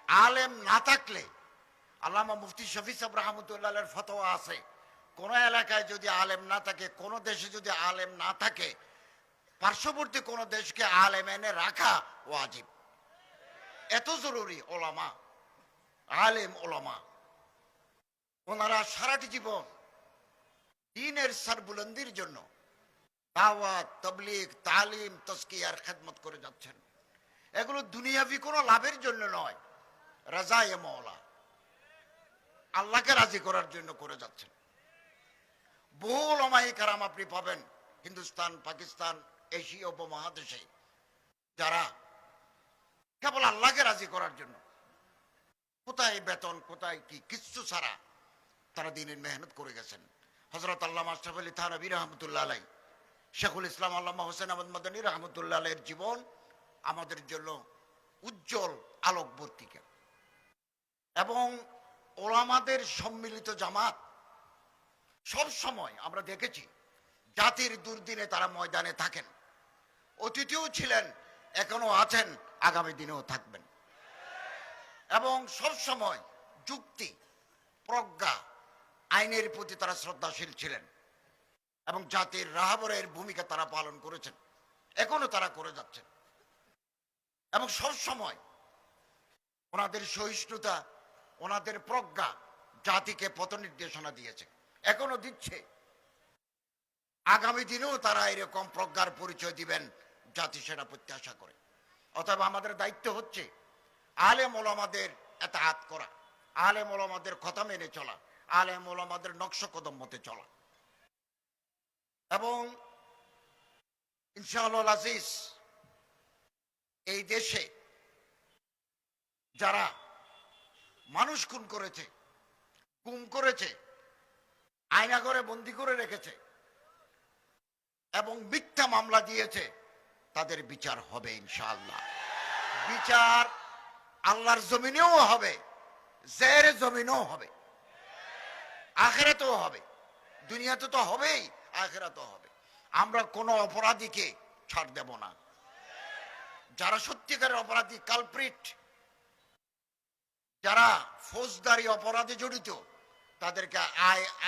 আলেম না থাকলে, আল্লামা মুফতি শফি সাহেব রহমতুল্লাহের ফতোয়া আছে, কোন এলাকায় যদি আলেম না থাকে, কোন দেশে যদি আলেম না থাকে, পার্শ্ববর্তী কোন দেশকে আলেম এনে রাখা ওয়াজিব। এত জরুরি ওলামা, আলেম ওলামা। ওনারা সারাটি জীবন দ্বীনের সরবুলন্দির জন্য দাওয়াত, তাবলীগ, তালিম, তাজকিয়ার খেদমত করে যাচ্ছেন। এগুলো দুনিয়াবি কোনো লাভের জন্য নয়, রাজায়ে মওলা, আল্লাহকে রাজি করার জন্য করে যাচ্ছেন। বহু উলামায়ে কেরাম আপনি পাবেন হিন্দুস্তান, পাকিস্তান, এশিয়া উপমহাদেশে, যারা কেবল আল্লাহকে রাজি করার জন্য, কোথায় বেতন, কোথায় কি, কিচ্ছু ছাড়া তারা দ্বীনের মেহনত করে গেছেন। হযরত আল্লামা আশরাফ আলী থানভী রহমতুল্লাহ আলাইহি, শেখুল ইসলাম আল্লামা হোসেন আহমদ মাদানী রহমতুল্লাহ আলাইহির জীবন আমাদের জন্য উজ্জ্বল আলোকবর্তিকা। এবং ওলামাদের সম্মিলিত জামাত সব সময় আমরা দেখেছি জাতির দুর্দিনে তারা ময়দানে থাকেন, অতীতেও ছিলেন, এখনো আছেন, আগামী দিনেও থাকবেন। এবং সব সময় যুক্তি, প্রজ্ঞা, আইনের প্রতি তারা শ্রদ্ধাশীল ছিলেন এবং জাতির রাহবরের ভূমিকা তারা পালন করেছেন, এখনো তারা করে যাচ্ছেন। এবং সব সময় ওনাদের সহিষ্ণুতা, ওনাদের প্রজ্ঞা জাতিকে পথ নির্দেশনা দিয়েছে, এখনো দিচ্ছে, আগামী দিনেও তারা এরকম প্রজ্ঞার পরিচয় দিবেন, জাতি সেটা প্রত্যাশা করে। অতএব আমাদের দায়িত্ব হচ্ছে আলেম ওলামাদের ইতাআত করা, আলেম ওলামাদের কথা মেনে চলা, আলেম ওলামাদের নকশ কদম মতে চলা। এবং ইনশাআল্লাহ আজিজ, এই দেশে যারা মানুষ খুন করেছে, গুম করেছে, আয়নাঘরে বন্দি করে রেখেছে এবং মিথ্যা মামলা দিয়েছে, তাদের বিচার হবে ইনশাআল্লাহ। বিচার আল্লাহর জমিনেও হবে, জের জমিনেও হবে, আখিরাতেও হবে। দুনিয়াতে তো হবেই, আখিরাতেও হবে। আমরা কোনো অপরাধীকে ছাড় দেব না। যারা সত্যিকারের অপরাধী, কালপ্রিট, যারা ফৌজদারি অপরাধে জড়িত, তাদেরকে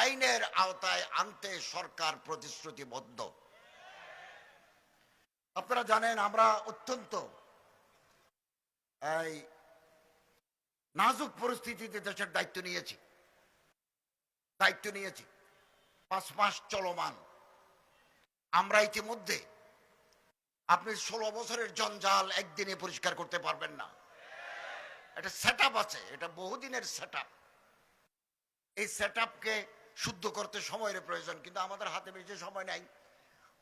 আইনের আওতায় আনতে সরকার প্রতিশ্রুতিবদ্ধ। আপনারা জানেন আমরা অত্যন্ত এই নাজুক পরিস্থিতিতে দেশের দায়িত্ব নিয়েছি। 5 মাস চলমান। আমরা ইতিমধ্যে, আপনি 16 বছরের জঞ্জাল একদিনে পরিষ্কার করতে পারবেন না। একটা সেট আছে, এটা বহুদিনের সেট আপ। এই সেট আপকে শুদ্ধ করতে সময়ের প্রয়োজন, কিন্তু আমাদের হাতে বেশি সময় নাই।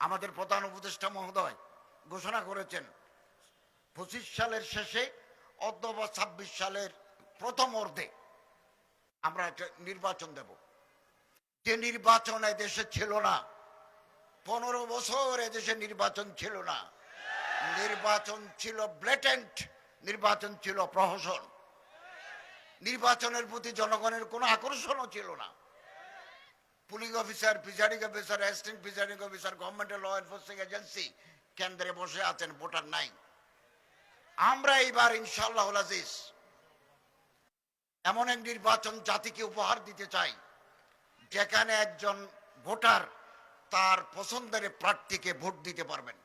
আমাদের প্রধান উপদেষ্টা মহোদয় ঘোষণা করেছেন 25 সালের শেষে অথবা 26 সালের প্রথম অর্ধে আমরা একটা নির্বাচন দেব। যে নির্বাচন এদেশে ছিল না, 15 বছর এদেশে নির্বাচন ছিল না। নির্বাচন ছিল ব্লেটেন্ট, নির্বাচন ছিল প্রহসন, নির্বাচনের প্রতি জনগণের কোনো আকর্ষণও ছিল না। Police officer, presiding officer, assistant presiding officer, গভর্নমেন্টের ল এনফোর্সিং এজেন্সি কেন্দ্রে বসে আছেন, ভোটার নাই। আমরা এইবার ইনশাআল্লাহ আজিজ এমন এক নির্বাচন জাতিকে উপহার দিতে চাই, যেখানে একজন ভোটার তার পছন্দের প্রার্থীকে ভোট দিতে পারবেন।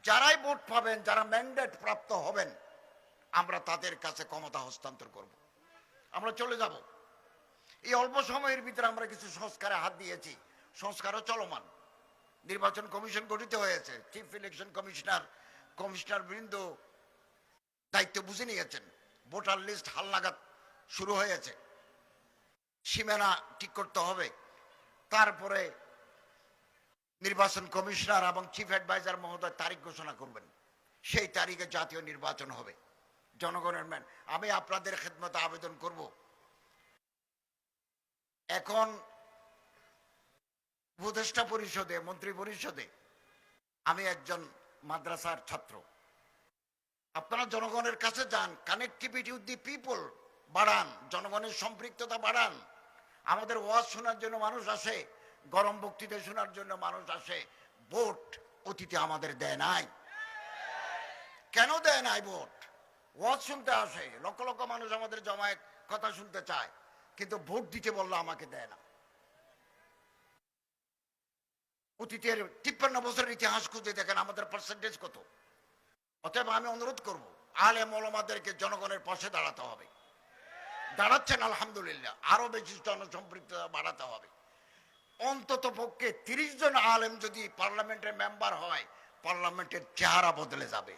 যারাই ভোট পাবেন, যারা ম্যান্ডেট প্রাপ্ত হবেন, আমরা তাদের কাছে ক্ষমতা হস্তান্তর করব। আমরা চলে যাব। এই অল্প সময়ের ভিতরে আমরা কিছু সংস্কারে হাত দিয়েছি, সংস্কারও চলমান। নির্বাচন কমিশন গঠিত হয়েছে, চিফ ইলেকশন কমিশনার বৃন্দ দায়িত্ব বুঝে নিয়েছেন। ভোটার লিস্ট হালনাগাদ শুরু হয়েছে, সীমানা ঠিক করতে হবে। তারপরে নির্বাচন কমিশনার এবং চিফ অ্যাডভাইজার মহোদয় তারিখ ঘোষণা করবেন, সেই তারিখে জাতীয় নির্বাচন হবে। জনগণের আমি আপনাদের খেদমতে আবেদন করব, এখন উপদেষ্টা পরিষদে, মন্ত্রী পরিষদে আমি একজন মাদ্রাসার ছাত্র। আপনারা জনগণের কাছে যান, কানেক্টিভিটি উইথ দি পিপল বাড়ান, জনগণের সম্পৃক্ততা বাড়ান। আমাদের ওয়াজ শোনার জন্য মানুষ আসে, গরম বক্তৃতা শোনার জন্য মানুষ আসে। ভোট অতীতে আমাদের দেয় নাই। কেন দেয় নাই ভোট? ওয়াজ শুনতে আসে, লক্ষ লক্ষ মানুষ আমাদের জমায়েত কথা শুনতে চায়, কিন্তু ভোট দিতে বললে আমাকে দেয় না। অতীতের 53 বছরের ইতিহাস খুঁজে দেখেন আমাদের পার্সেন্টেজ কত। অতএব আমি অনুরোধ করব, আলেম ওলামাদেরকে জনগণের পাশে দাঁড়াতে হবে। দাঁড়াচ্ছেন আলহামদুলিল্লাহ, আরো বেশি জনসম্পৃক্ততা বাড়াতে হবে। অন্তত পক্ষে 30 জন আলেম যদি পার্লামেন্টের মেম্বার হয়, পার্লামেন্টের চেহারা বদলে যাবে।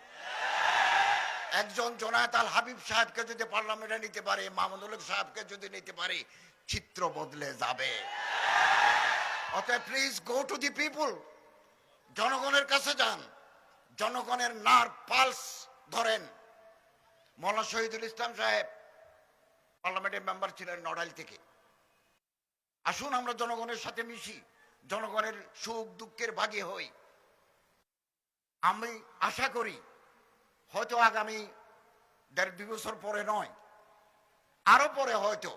একজন জোনায়েত আল হাবিব সাহেবকে যদি পার্লামেন্টে নিতে পারে, মামুনুল হক সাহেবকে যদি নিতে পারে, চিত্র বদলে যাবে। অতএব please go to the people, জনগণের কাছে যান, জনগণের নার্ভ পালস ধরেন। মৌলানা শহীদুল ইসলাম সাহেব পার্লামেন্টের মেম্বার ছিলেন নড়াইল থেকে। আসুন আমরা জনগণের সাথে মিশি, জনগণের সুখ দুঃখের ভাগী হই। আমি আশা করি হয়তো আগামী 1.5-2 বছর পরে নয়, আরো পরে হয়তো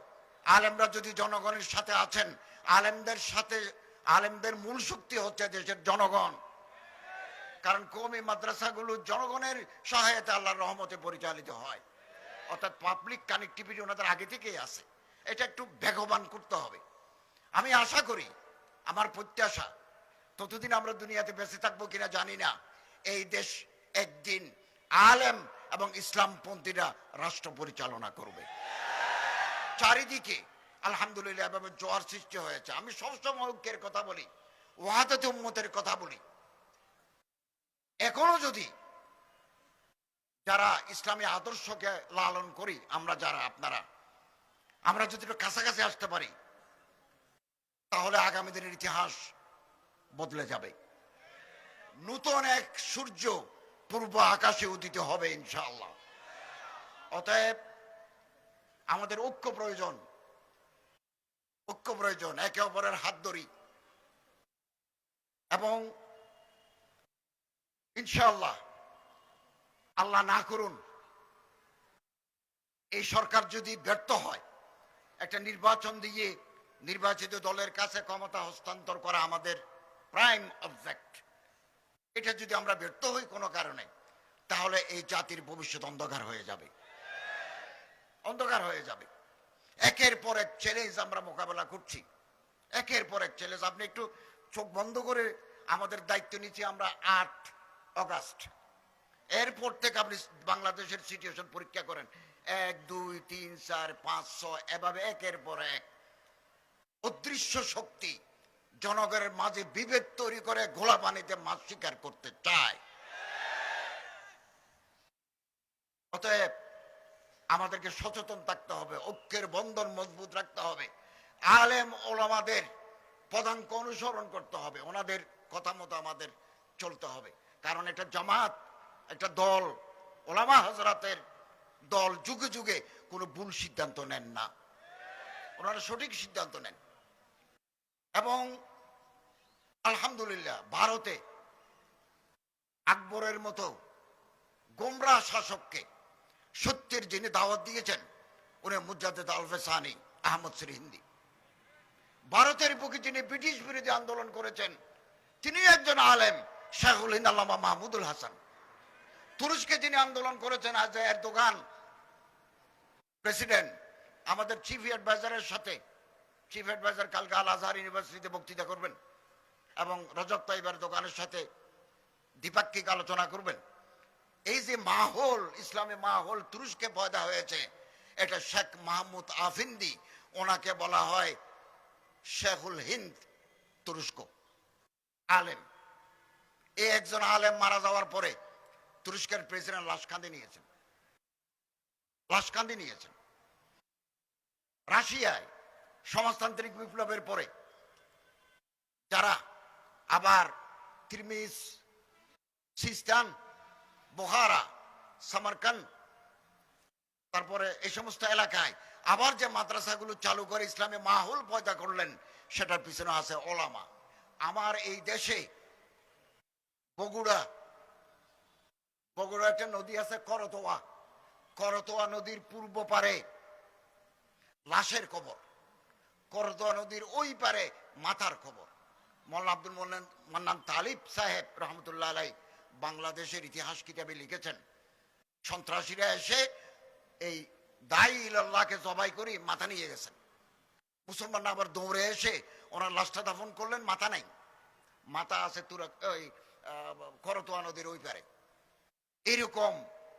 আলেমরা যদি জনগণের সাথে আছেন, আলেমদের সাথে, আলেমদের মূল শক্তি হচ্ছে দেশের জনগণ। কারণ কওমি মাদ্রাসাগুলো জনগণের সহায়তা আল্লাহর রহমতে পরিচালিত হয়, অর্থাৎ পাবলিক কানেক্টিভিটি ওনাদের আগে থেকেই আছে। এটা একটু বেগবান করতে হবে। আমি আশা করি, আমার প্রত্যাশা, ততদিন আমরা দুনিয়াতে বেঁচে থাকবো কিনা জানি না, এই দেশ একদিন আলেম এবং ইসলামপন্থীরা রাষ্ট্র পরিচালনা করবে। চারিদিকে আলহামদুলিল্লাহ এভাবে জোয়ার সৃষ্টি হয়েছে। আমি সবসময় ঐক্যের কথা বলি, ওয়াহাদাতে উম্মতের কথা বলি। এখনো যদি যারা ইসলামী আদর্শকে লালন করি, আমরা যারা, আপনারা, আমরা যদি একটু কাছাকাছি আসতে পারি, তাহলে আগামী দিনের ইতিহাস বদলে যাবে। নূতন এক সূর্য পূর্ব আকাশে উদিত হবে ইনশাআল্লাহ। অতএব আমাদের ঐক্য প্রয়োজন, ঐক্য প্রয়োজন, একে অপরের হাত ধরি এবং ইনশাআল্লাহ, আল্লাহ না করুন, এই সরকার যদি ব্যর্থ হয়, একটা নির্বাচন দিয়ে নির্বাচিত দলের কাছে ক্ষমতা হস্তান্তর করা আমাদের প্রাইম অবজেক্ট, এটা যদি আমরা ব্যর্থ হই কোনো কারণে, তাহলে এই জাতির ভবিষ্যৎ অন্ধকার হয়ে যাবে, অন্ধকার হয়ে যাবে। একের পর এক চ্যালেঞ্জ আমরা মোকাবেলা করছি, একের পর এক চ্যালেঞ্জ। আপনি একটু চোখ বন্ধ করে আমাদের দায়িত্ব নিচ্ছি আমরা 8 অগাস্ট, এরপর থেকে আপনি বাংলাদেশের সিচুয়েশন পরীক্ষা করেন। 1, 2, 3, 4, 5, 6 এভাবে একের পর এক অদৃশ্য শক্তি জনগণের মাঝে বিভেদ তৈরি করে ঘোলা পানিতে মাছ শিকার করতে চায়। অতএব আমাদেরকে সচেতন থাকতে হবে, ঐক্যের বন্ধন মজবুত রাখতে হবে, আলেম ওলামাদের পদাঙ্ক অনুসরণ করতে হবে, ওনাদের কথা মতো আমাদের চলতে হবে। কারণ এটা জামাত, একটা দল, ওলামা হযরতের দল যুগে যুগে কোনো ভুল সিদ্ধান্ত নেন না, ওনারা সঠিক সিদ্ধান্ত নেন। এবং আলহামদুলিল্লাহ ভারতে আকবরের মতো গোমরাহ শাসককে সত্যের যিনি দাওয়াত দিয়েছেন, উনি মুজাদ্দেদ আলফেসানি আহমদ সিরহিন্দি। ভারতের বুকে যিনি ব্রিটিশ বিরোধী আন্দোলন করেছেন, তিনি একজন আলেম, শেখুল হিন্দ আল্লামা মাহমুদুল হাসান। তুরস্কে যিনি আন্দোলন করেছেন, আজ এরদোগান প্রেসিডেন্ট, আমাদের চিফ অ্যাডভাইজারের সাথে, চিফ অ্যাডভাইজার কালকে আল আজহার ইউনিভার্সিটিতে বক্তৃতা করবেন এবং রজব তাইয়িব এরদোগানের সাথে দ্বিপাক্ষিক আলোচনা করবেন। এই যে মাহৌল, ইসলামী মাহৌল তুরস্কে পয়দা হয়েছে, এটা শেখ মাহমুদ আফিন্দি, ওনাকে বলা হয় শেখুল হিন্দ তুরস্ক, আলেম। এই একজন আলেম মারা যাওয়ার পরে তুরস্কের প্রেসিডেন্ট লাশকান্দি নিয়েছেন, লাশকান্দি নিয়েছেন। রাশিয়ায় সমাজতান্ত্রিক বিপ্লবের পরে যারা আবার তিরমিজ, সিস্তান, বোখারা, সামারকান্দ, তারপরে এই সমস্ত এলাকায় আবার যে মাদ্রাসাগুলো চালু করে ইসলামী মাহৌল পয়দা করলেন, সেটার পিছনে আছে ওলামা। আমার এই দেশে বগুড়া, বগুড়া একটা নদী আছে করতোয়া, করতোয়া নদীর পূর্ব পারে লাশের কবর, করতোয়া নদীর ওই পারে মাথার কবর। মৌলানা আব্দুল মান্নান তালিব সাহেব রহমতুল্লাহ আলাই বাংলাদেশের ইতিহাস কিতাবে লিখেছেন, সন্ত্রাসীরা এসে এই দায়ী ইলাল্লাহকে জবাই করে মাথা নিয়ে গেছেন। মুসলমান আবার দৌড়ে এসে ওনার লাশটা দাফন করলেন, মাথা নাই। মাথা আছে ওই করতোয়া নদীর ওই পারে। এরকম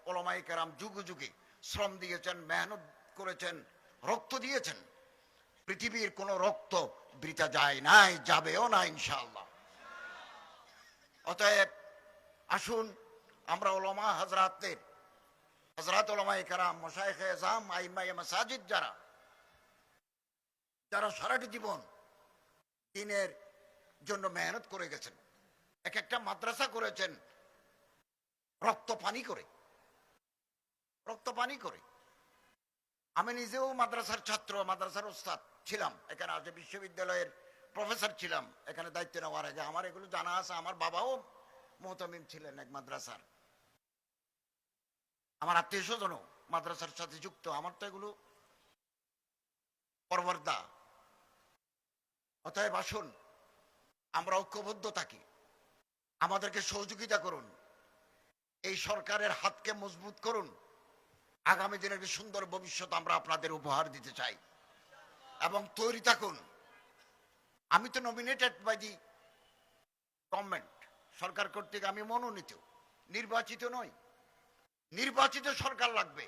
ওলামায়ে কেরাম যুগে যুগে শ্রম দিয়েছেন, মেহনত করেছেন, রক্ত দিয়েছেন। পৃথিবীর কোন রক্ত বৃথা যায় নাই, যাবেও না ইনশাআল্লাহ। অতএব আসুন আমরা ওলামা হযরতদের, হযরত ওলামায়ে কেরাম, মাশায়েখে আযম, আইম্মায়ে মাসাজিদ যারা সারাটি জীবন দ্বীনের জন্য মেহনত করে গেছেন, এক একটা মাদ্রাসা করেছেন রক্ত পানি করে, রক্ত পানি করে। আমি নিজেও মাদ্রাসার ছাত্র, মাদ্রাসার ওস্তাদ ছিলাম, এখানে আজ বিশ্ববিদ্যালয়ের প্রফেসর ছিলাম এখানে দায়িত্ব নেওয়ার আগে। আমার এগুলো জানা আছে। আমার বাবাও মুহতামিম ছিলেন এক মাদ্রাসার, আমার আত্মীয় স্বজনও মাদ্রাসার সাথে যুক্ত। আমার তো এগুলো পরবর্দা। অতএব আসুন আমরা ঐক্যবদ্ধ থাকি, আমাদেরকে সহযোগিতা করুন, এই সরকারের হাতকে মজবুত করুন। আগামী দিনের একটি সুন্দর ভবিষ্যৎ আমরা আপনাদের উপহার দিতে চাই এবং তৈরি থাকুন। আমি তো নমিনেটেড বাই দি গভর্নমেন্ট, সরকার কর্তৃক আমি মনোনীত, নির্বাচিত নই। নির্বাচিত সরকার লাগবে।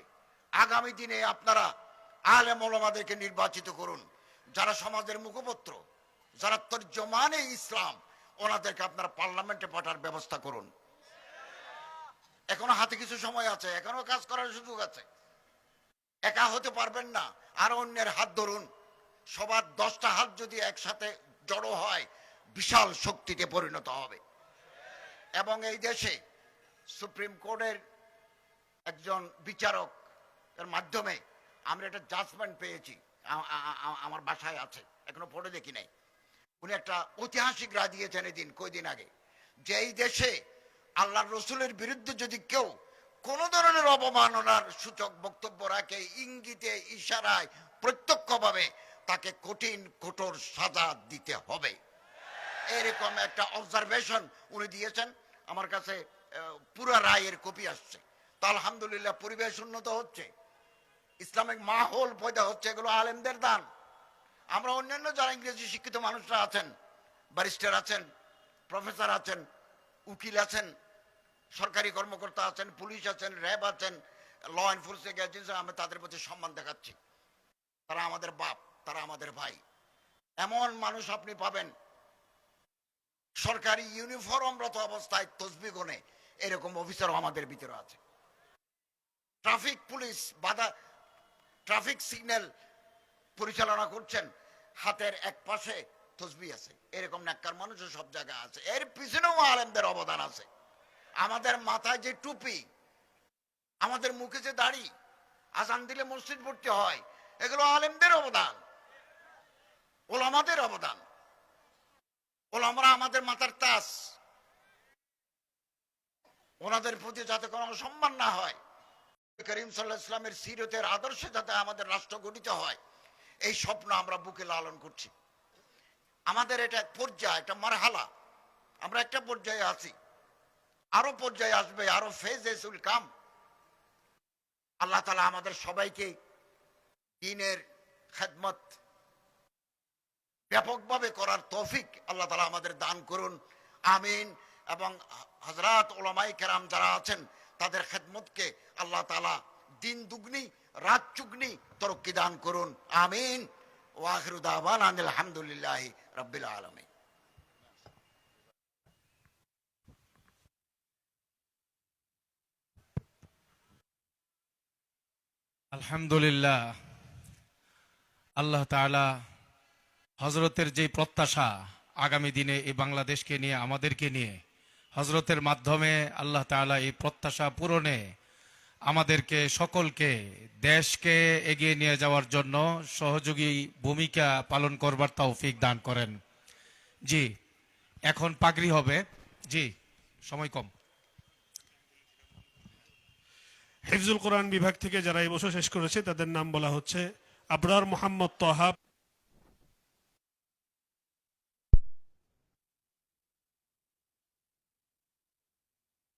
আগামী দিনে আপনারা আলেম ওলামাদেরকে নির্বাচিত করুন, যারা সমাজের মুখপত্র, যারা তর্জমানে ইসলাম, ওনাদেরকে আপনারা পার্লামেন্টে পাঠার ব্যবস্থা করুন। এখনো হাতে কিছু সময় আছে, এখনো কাজ করার সুযোগ আছে। একা হতে পারবেন না, আর অন্যের হাত ধরুন। সবার 10টা হাত যদি একসাথে জড়ো হয়, বিশাল শক্তিতে পরিণত হবে। এবং এই দেশে সুপ্রিম কোর্টের একজন বিচারক এর মাধ্যমে আমরা একটা জাজমেন্ট পেয়েছি, আমার বাসায় আছে, এখনো পড়ে দেখি নাই। উনি একটা ঐতিহাসিক রায় দিয়েছেন এদিন, কয়দিন আগে, যে এই দেশে আল্লাহর রসুলের বিরুদ্ধে যদি কেউ কোন ধরনের অবমাননার সূচক বক্তব্য রাখে, ইঙ্গিতে, ইশারায়, প্রত্যক্ষভাবে, তাকে কঠিন কঠোর সাজা দিতে হবে। এরকম একটা অবজারভেশন উনি দিয়েছেন। আমার কাছে পুরো রায়ের কপি আসছে। তো আলহামদুলিল্লাহ, পরিবেশ উন্নত হচ্ছে, ইসলামিক মাহৌল পয়দা হচ্ছে, এগুলো আলেমদের দান। আমরা অন্যান্য যারা ইংরেজি শিক্ষিত মানুষরা আছেন, ব্যারিস্টার আছেন, প্রফেসর আছেন, উকিল আছেন, সরকারি কর্মকর্তা আছেন, পুলিশ আছেন, র্যাব আছেন, ল এনফোর্সিং এজেন্সি, আমরা তাদের প্রতি সম্মান দেখাচ্ছি। তারা আমাদের বাপ, তারা আমাদের ভাই। এমন মানুষ আপনি পাবেন সরকারি ইউনিফর্মরত অবস্থায় তসবিহ গোনে, এরকম অফিসারও আমাদের ভিতরে আছে। ট্রাফিক পুলিশ ট্রাফিক সিগন্যাল পরিচালনা করছেন, হাতের এক পাশে তসবিহ আছে। এরকম নেককার মানুষও সব জায়গায় আছে। এর পিছনেও আলেমদের অবদান আছে। আমাদের মাথায় যে টুপি, আমাদের মুখে যে দাড়ি, আজান দিলে মসজিদ ভর্তি হয়, এগুলো আলেমদের অবদান, ওলামাদের অবদান। ওলামারা আমাদের মাথার তাজ, ওনাদের প্রতি যাতে কোনো সম্মান না হয়, করিম সাল্লাল্লাহু আলাইহি ওয়াসাল্লামের সিরতের আদর্শে যাতে আমাদের রাষ্ট্র গঠিত হয়, এই স্বপ্ন আমরা বুকে লালন করছি। আমাদের এটা পর্যায়, একটা মারহালা। আমরা একটা পর্যায়ে আছি, আরো পর্যায়ে আসবে, আরো ফেজেস উইল কাম। আল্লাহ তাআলা আমাদের সবাইকে দ্বীনের খেদমত ব্যাপকভাবে করার তৌফিক আল্লাহ তাআলা আমাদের দান করুন, আমিন। এবং হযরত উলামায়ে কেরাম যারা আছেন, তাদের খেদমতকে আল্লাহ তাআলা দিন দুগনি রাত চুগনি তরক্কি দান করুন, আমিন। ওয়া আখিরু দাওয়ানা আলহামদুলিল্লাহি রাব্বিল আলামিন। আলহামদুলিল্লাহ, আল্লাহ তাআলা হজরতের যে প্রত্যাশা আগামী দিনে এই বাংলাদেশকে নিয়ে, আমাদেরকে নিয়ে, হজরতের মাধ্যমে আল্লাহ তাআলা এই প্রত্যাশা পূরণে আমাদেরকে সকলকে, দেশকে এগিয়ে নিয়ে যাওয়ার জন্য সহযোগী ভূমিকা পালন করবার তৌফিক দান করেন। জি, এখন পাগড়ি হবে। জি, সময় কম। হিফজুল কোরআন বিভাগ থেকে যারা এই বছর শেষ করেছে তাদের নাম বলা হচ্ছে আবরার মোহাম্মদ তহাব,